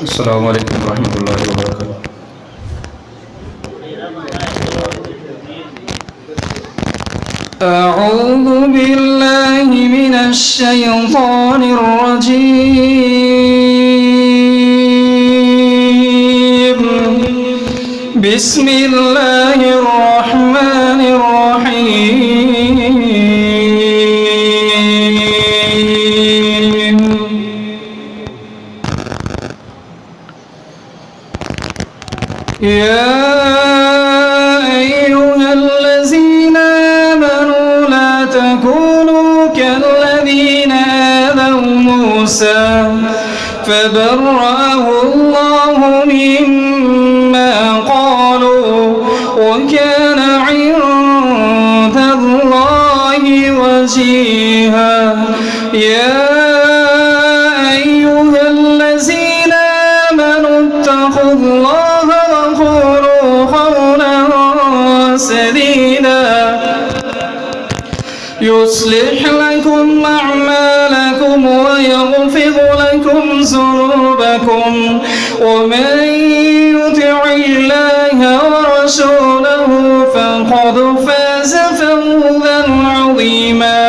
السلام عليكم ورحمة الله وبركاته. أعوذ بالله من الشيطان الرجيم. بسم الله الرحمن الرحيم. يا أيها الذين آمنوا لا تكونوا كالذين آذوا موسى فبرأه الله مما قالوا وكان عند الله وجيها. يا أيها الذين آمنوا اتقوا الله وقولوا قولا سديدا يصلح لكم أعمالكم ويغفر لكم ذنوبكم ومن يطع الله ورسوله فقد فاز فوزا عظيما.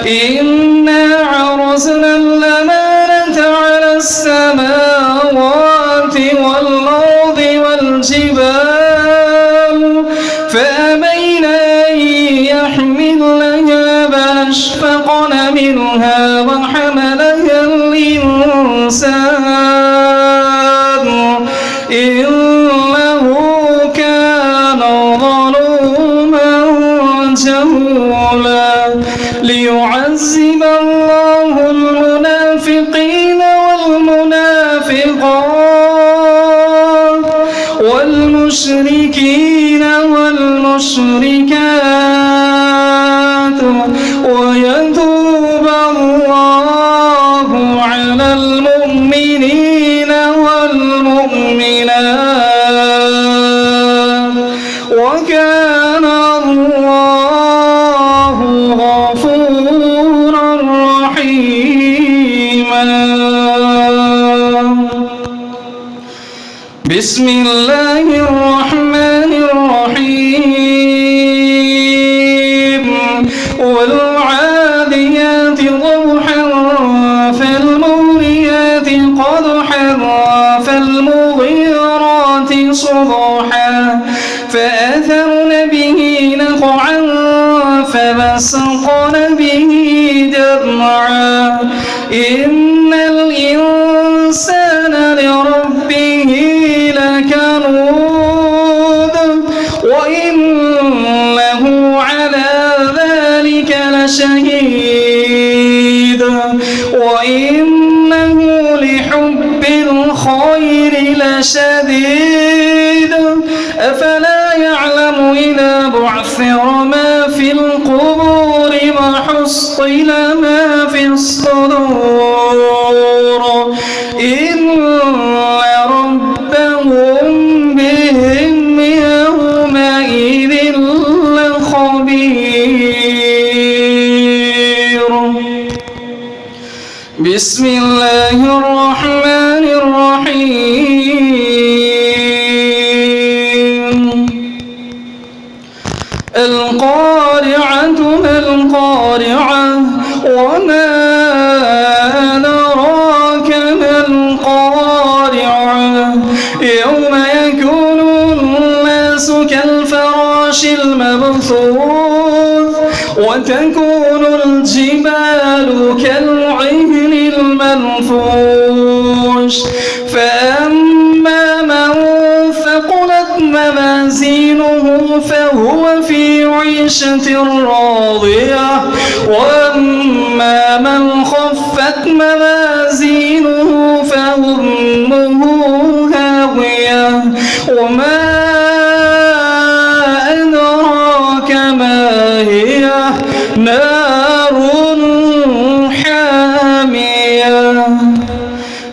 إنا عرضنا الأمانة على السماوات والأرض والجبال فأبين أن يحملنها فأشفقن منها وحملها الإنسان إنه كان ظلوما جهولا. ليعذب الله المنافقين والمنافقات والمشركين والمشركات ويتوب الله على المؤمنين والمؤمنات وكان الله غفورا رحيما. بسم الله الرحمن الرحيم. والعاديات ضبحا فالموريات قدحا فالمغيرات صبحا فأثرن به نقعا فبسقن به جمعا. إن الإنسان لربه لكنود وإنه على ذلك لشهيد وإنه لحب الخير لشديد. أفلا يعلم إذا بعثر ما في القبور وحصل ما في الصدور إن ربهم بهم يومئذ لخبير. بسم الله الرحمن الرحيم. القارعة ما القارعة وما أدراك ما القارعة يوم يكون الناس كالفراش المبثوث وتكون الجبال كالعهن المنفوش. فأما من ثقلت موازينه فهو في عيشة راضية وأما من خفت موازينه فأمه هاوية وما أدراك ما هي نار حامية.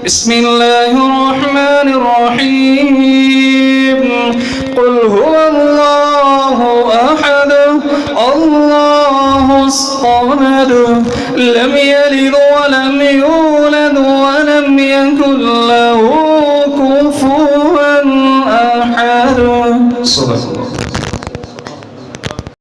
بسم الله الرحمن الرحيم. قل هو الله أحد الله الصمد لم يلد ولم يولد ولم يكن له صدق الله